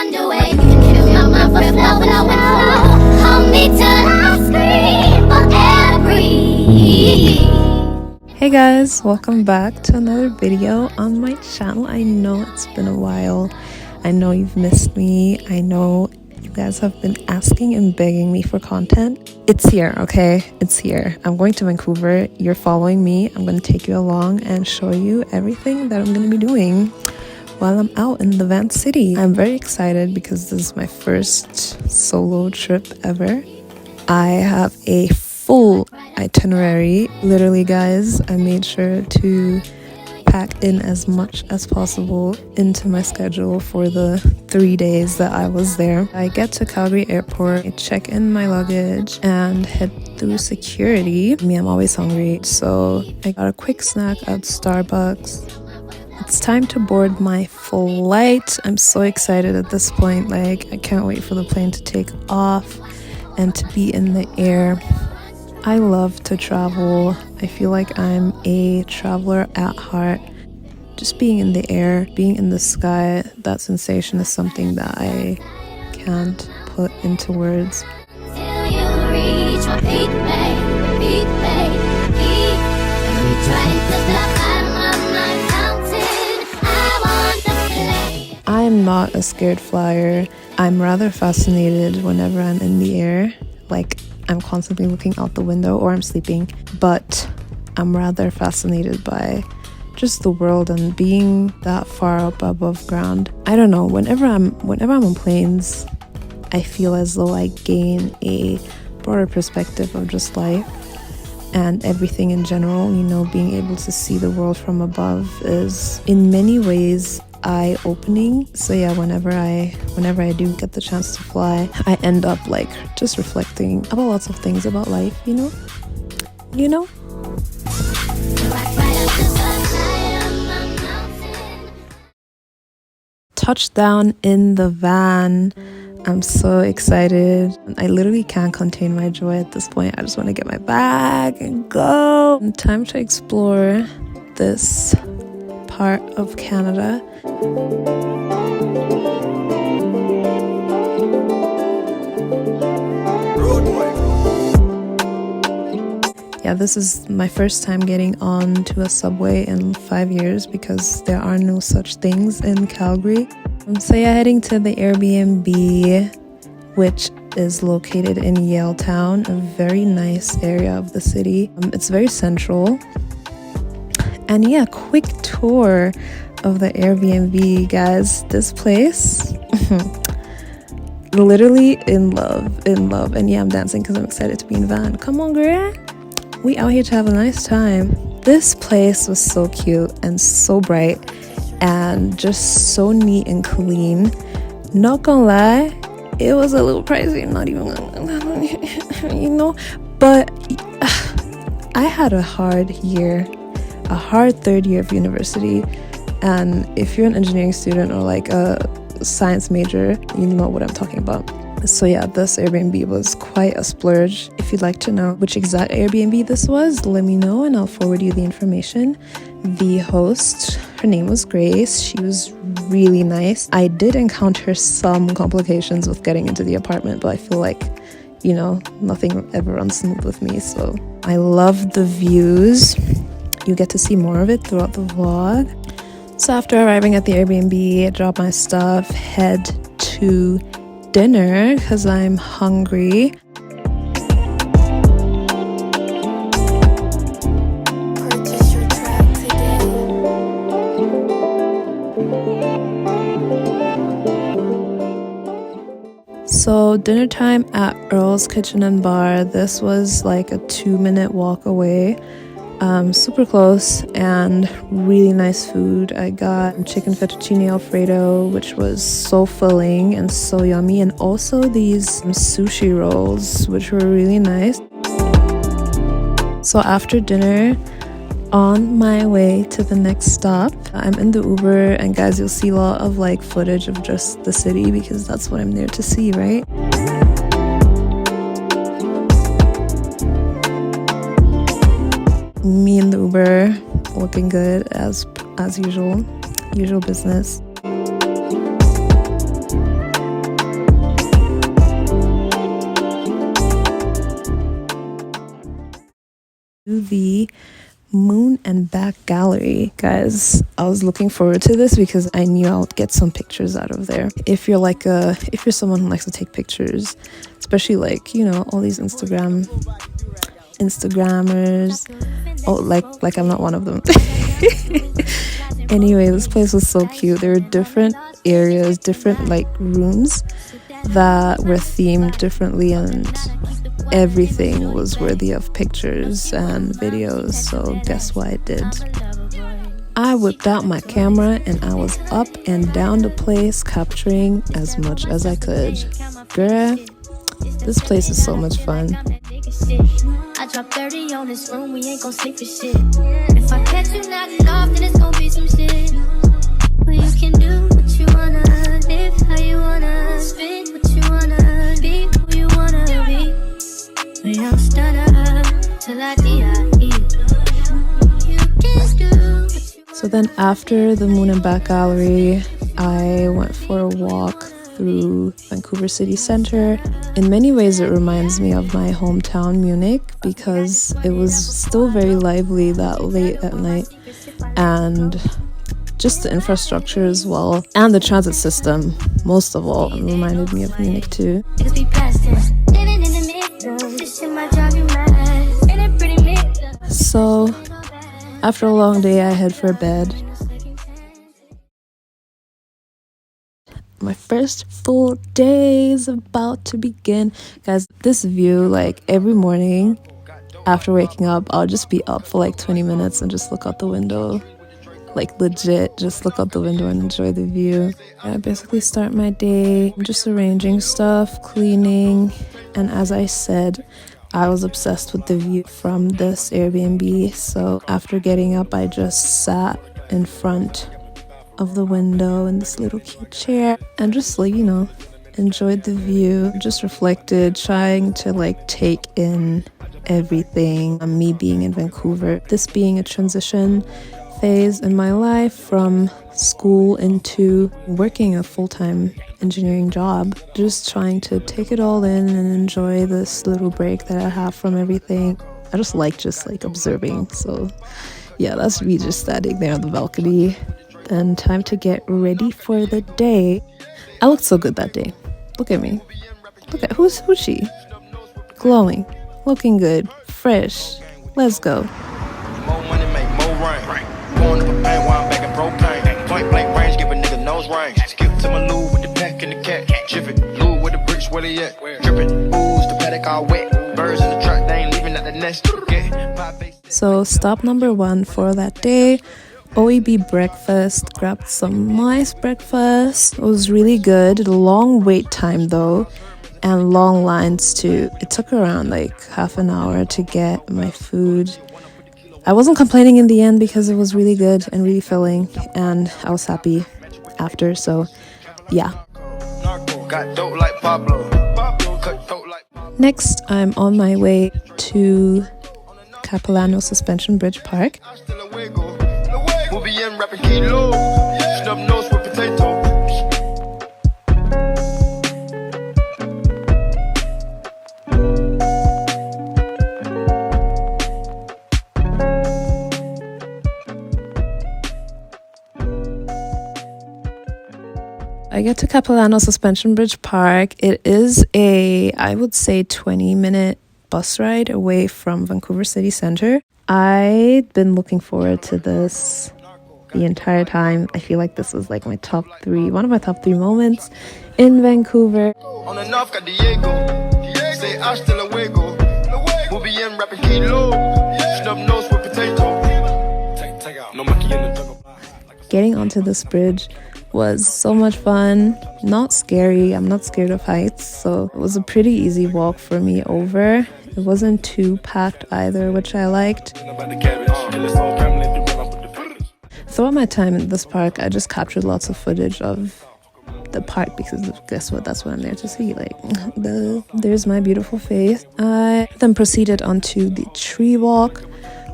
underway. You can kill my mind for flow, flow, flow. Hold me till I scream for every. Hey guys, welcome back to another video on my channel. I know it's been a while. I know you've missed me. I know you guys have been asking and begging me for content. It's here, okay? It's here. I'm going to Vancouver. You're following me. I'm going to take you along and show you everything that I'm going to be doing while I'm out in the Van City. I'm very excited because this is my first solo trip ever. I have a full itinerary. Literally, guys, I made sure to pack in as much as possible into my schedule for the 3 days that I was there. I get to Calgary airport, I check in my luggage and head through security. I'm always hungry, so I got a quick snack at Starbucks. It's time to board my flight. I'm so excited at this point. I can't wait for the plane to take off and to be in the air. I love to travel. I feel like I'm a traveler at heart. Just being in the air, being in the sky, that sensation is something that I can't put into words. Till you reach my peak, babe, peak, babe, peak. Trying to stop my fountain. I want the play. I am not a scared flyer. I'm rather fascinated whenever I'm in the air. I'm constantly looking out the window or I'm sleeping, but I'm rather fascinated by just the world and being that far up above ground. I don't know, whenever I'm on planes, I feel as though I gain a broader perspective of just life and everything in general. Being able to see the world from above is in many ways eye-opening. So yeah, whenever I do get the chance to fly, I end up just reflecting about lots of things about life, you know. Touchdown in the van. I'm so excited. I literally can't contain my joy at this point. I just want to get my bag and go. Time to explore this part of Canada. Yeah, this is my first time getting on to a subway in 5 years because there are no such things in Calgary. So yeah, heading to the Airbnb, which is located in Yaletown, a very nice area of the city. It's very central. And yeah, quick tour of the Airbnb, guys. This place, literally in love. And yeah, I'm dancing because I'm excited to be in van. Come on, girl. We out here to have a nice time. This place was so cute and so bright and just so neat and clean. Not gonna lie, it was a little pricey, not even but I had a hard third year of university, and if you're an engineering student or a science major, you know what I'm talking about. So yeah, this Airbnb was quite a splurge. If you'd like to know which exact Airbnb this was, let me know and I'll forward you the information. The host, her name was Grace. She was really nice. I did encounter some complications with getting into the apartment, but I feel like, nothing ever runs smooth with me. So I love the views. You get to see more of it throughout the vlog. So after arriving at the Airbnb, I dropped my stuff, head to dinner because I'm hungry. Purchase your track today. So dinner time at Earl's Kitchen and Bar. This was a 2-minute walk away. Super close and really nice food. I got chicken fettuccine alfredo, which was so filling and so yummy, and also these sushi rolls, which were really nice. So after dinner, on my way to the next stop, I'm in the Uber, and guys, you'll see a lot of footage of just the city because that's what I'm there to see, right? Me in the Uber, looking good as usual business. to the Moon and Back Gallery. Guys, I was looking forward to this because I knew I would get some pictures out of there. If you're someone who likes to take pictures, especially like, you know, all these Instagrammers. Oh, like I'm not one of them. Anyway, this place was so cute. There were different areas, different like rooms that were themed differently, and everything was worthy of pictures and videos. So guess what I did? I whipped out my camera and I was up and down the place capturing as much as I could. Girl, this place is so much fun. I drop 30 on this room, we ain't gon' sleep for shit. If I catch you knocking off, then it's gon' be some shit. Well, you can do what you wanna, live how you wanna, spin what you wanna, be who you wanna be. We don't stutter till I D.I.E. You can do what you So then after the Moon and Back Gallery, I went for a walk through Vancouver city center. In many ways it reminds me of my hometown Munich because it was still very lively that late at night, and just the infrastructure as well, and the transit system most of all reminded me of Munich too. So after a long day I head for bed. My first full day is about to begin. Guys, this view, like every morning after waking up, I'll just be up for like 20 minutes and just look out the window. Like legit, just look out the window and enjoy the view. I basically start my day just arranging stuff, cleaning, and as I said, I was obsessed with the view from this Airbnb. So after getting up, I just sat in front of the window in this little cute chair and just like, you know, enjoyed the view, just reflected, trying to like take in everything. Me being in Vancouver, this being a transition phase in my life from school into working a full-time engineering job, just trying to take it all in and enjoy this little break that I have from everything. I just like observing. So yeah, that's me just standing there on the balcony. Then time to get ready for the day. I looked so good that day. Look at me. Look at who's she? Glowing, looking good, fresh. Let's go. More money make more rain. Going up a pain while I'm back in propane. Point blank range, give a nigga nose range. Skip to my Lou with the pack and the cat. Jiffy, Lou with the bricks, where they at? Drippin', ooze, the paddock all wet. Birds in the truck, they ain't leaving at the nest. So stop number 1 for that day. OEB breakfast, grabbed some nice breakfast. It was really good. Long wait time though, and long lines too. It took around like half an hour to get my food. I wasn't complaining in the end because it was really good and really filling, and I was happy after, so yeah. Next, I'm on my way to Capilano Suspension Bridge Park. Snub nose with potato. I get to Capilano Suspension Bridge Park. It is I would say 20-minute bus ride away from Vancouver City Centre. I've been looking forward to this the entire time. I feel like this was like one of my top 3 moments in Vancouver. On the north got Diego. Say hasta luego. We'll be in rapping kilo. Snub nose with potato. Take out. No monkey in the Getting onto this bridge was so much fun. Not scary. I'm not scared of heights, so it was a pretty easy walk for me over. It wasn't too packed either, which I liked. Throughout my time in this park, I just captured lots of footage of the park because guess what? That's what I'm there to see. Like, there's my beautiful face. I then proceeded onto the tree walk,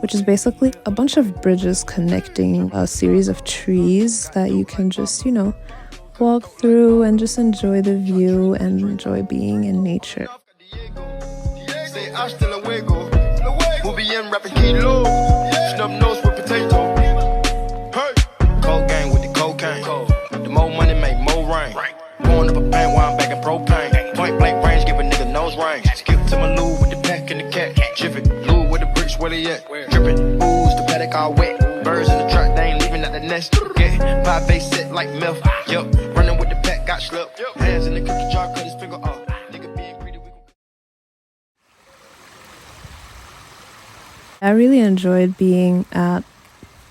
which is basically a bunch of bridges connecting a series of trees that you can just, you know, walk through and just enjoy the view and enjoy being in nature. rapping kilo. Snub nose with potato. Hey. Cold gang with the cocaine. The more money make more rain. Pouring up a paint while I'm back in propane. Point blank range, give a nigga nose range. Skip to my loo with the pack and the cat. Jiffy, loo with the bricks, where they at? Drippin', ooze, the paddock all wet. Birds in the truck, they ain't leaving at the nest. Get pie face set like milk. Yup, running with the pack, got slipped. Hands in the cookie jar, cut his finger off. Nigga being greedy, we gon' I really enjoyed being at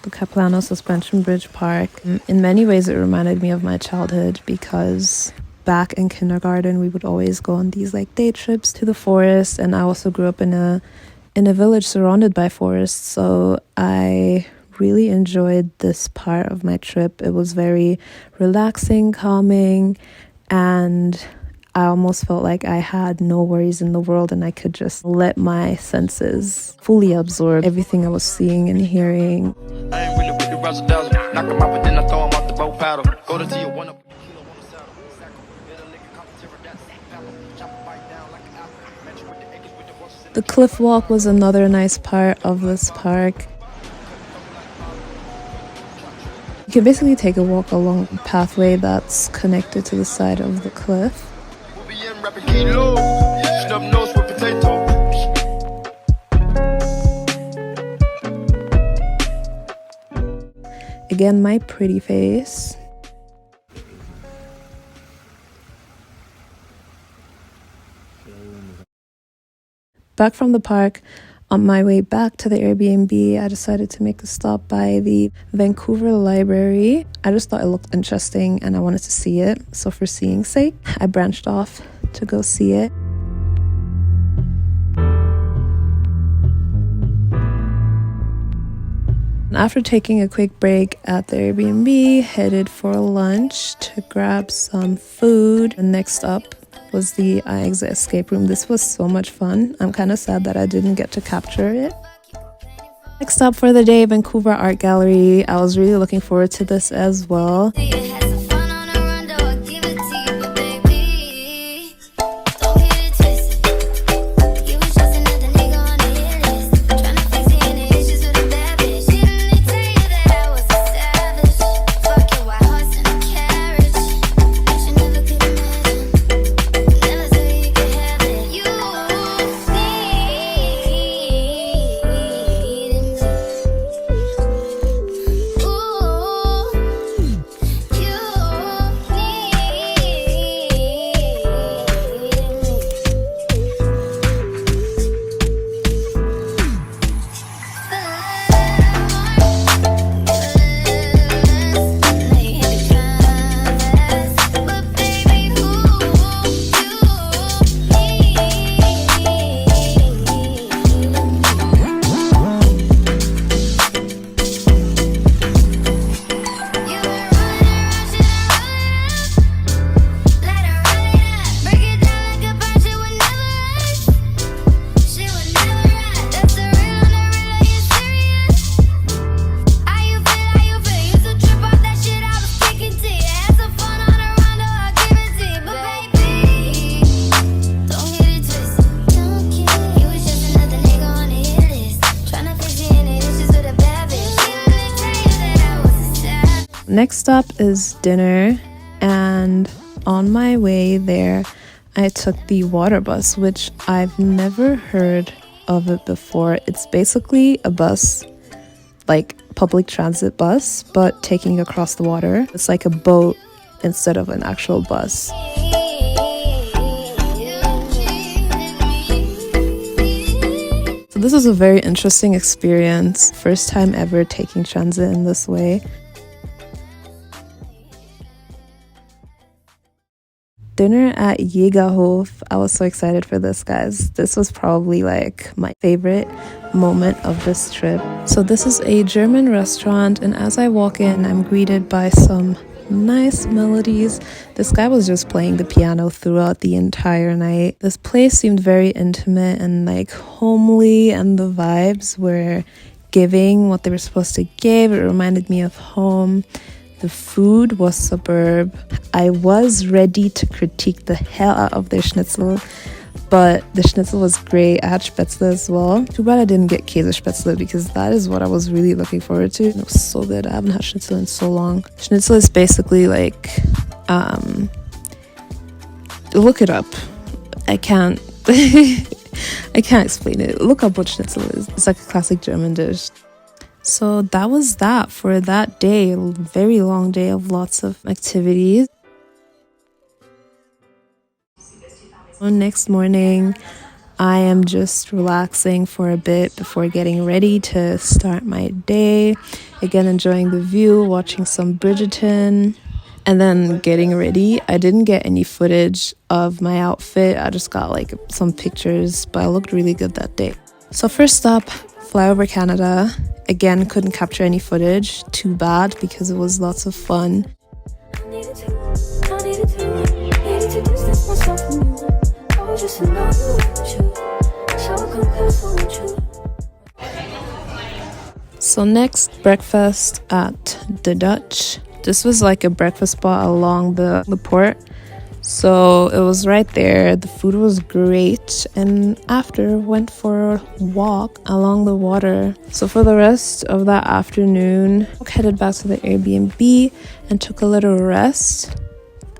the Capilano Suspension Bridge Park. In many ways, it reminded me of my childhood because back in kindergarten, we would always go on these like day trips to the forest, and I also grew up in a village surrounded by forests, so I really enjoyed this part of my trip. It was very relaxing, calming, and I almost felt like I had no worries in the world and I could just let my senses fully absorb everything I was seeing and hearing. I ain't really with the razzle dazzle. Knock him out, but then I throw him off the boat paddle. Go to Tia, one up. The cliff walk was another nice part of this park. You can basically take a walk along a pathway that's connected to the side of the cliff. Again, my pretty face. Back from the park, on my way back to the Airbnb, I decided to make a stop by the Vancouver Library. I just thought it looked interesting and I wanted to see it. So for seeing sake, I branched off to go see it. After taking a quick break at the Airbnb, headed for lunch to grab some food. And next up was the Exit escape room. This was so much fun. I'm kind of sad that I didn't get to capture it. Next up for the day, Vancouver Art Gallery. I was really looking forward to this as well. Next up is dinner, and on my way there I took the water bus, which I've never heard of it before. It's basically a bus, like public transit bus, but taking you across the water. It's like a boat instead of an actual bus. So this is a very interesting experience. First time ever taking transit in this way. Dinner at Yeagerhoff. I was so excited for this, guys. This was probably like my favorite moment of this trip. So this is a German restaurant, and as I walk in, I'm greeted by some nice melodies. This guy was just playing the piano throughout the entire night. This place seemed very intimate and like homely, and the vibes were giving what they were supposed to give. It reminded me of home. The food was superb. I was ready to critique the hell out of their schnitzel, but the schnitzel was great. I had spätzle as well. Too bad I didn't get Käse spätzle because that is what I was really looking forward to. It was so good. I haven't had schnitzel in so long. Schnitzel is basically like, look it up. I can't I can't explain it. Look up what schnitzel is. It's like a classic German dish. So that was that for that day. A very long day of lots of activities. Next morning, I am just relaxing for a bit before getting ready to start my day. Again, enjoying the view, watching some Bridgerton, and then getting ready. I didn't get any footage of my outfit. I just got like some pictures, but I looked really good that day. So first stop, fly over Canada. Again, couldn't capture any footage. Too bad because it was lots of fun. So next, breakfast at the Dutch. This was like a breakfast spot along the port. So it was right there. The food was great. And after, went for a walk along the water. So for the rest of that afternoon, headed back to the Airbnb and took a little rest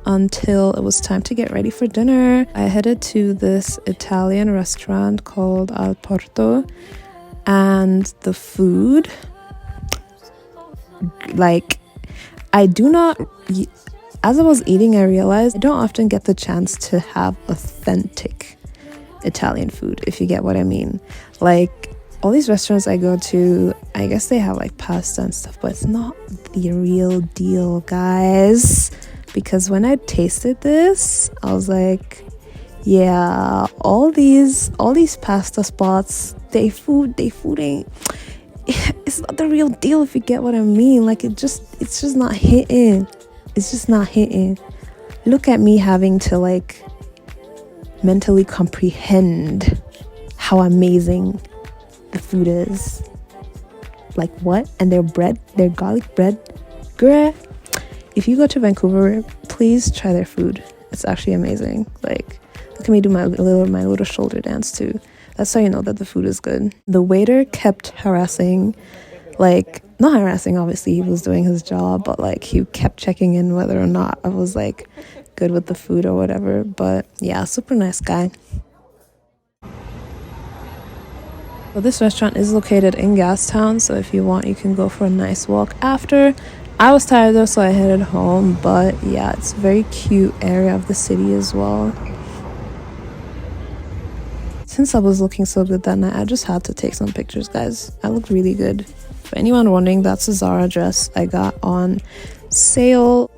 until it was time to get ready for dinner. I headed to this Italian restaurant called Al Porto, and the food, like, as I was eating, I realized I don't often get the chance to have authentic Italian food, if you get what I mean. Like, all these restaurants I go to, I guess they have like pasta and stuff, but it's not the real deal, guys. Because when I tasted this, I was like, yeah, all these pasta spots, they food ain't, it's not the real deal, if you get what I mean. Like, it's just not hitting. It's just not hitting. Look at me having to like mentally comprehend how amazing the food is. Like, what? And their bread, their garlic bread, girl. If you go to Vancouver, please try their food. It's actually amazing. Like, look at me do my little shoulder dance too. That's how you know that the food is good. The waiter kept harassing, like, not harassing, obviously he was doing his job, but like he kept checking in whether or not I was like good with the food or whatever. But yeah, super nice guy. Well, this restaurant is located in Gastown, so if you want, you can go for a nice walk after. I was tired though, so I headed home, but yeah, it's a very cute area of the city as well. Since I was looking so good that night, I just had to take some pictures, guys. I looked really good. For anyone wondering, that's a Zara dress I got on sale.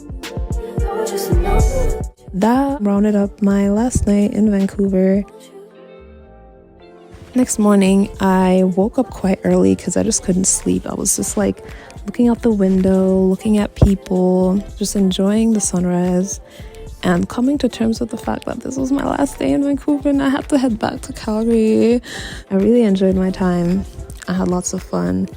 That rounded up my last night in Vancouver. Next morning, I woke up quite early because I just couldn't sleep. I was just like looking out the window, looking at people, just enjoying the sunrise, and coming to terms with the fact that this was my last day in Vancouver and I had to head back to Calgary. I really enjoyed my time. I had lots of fun.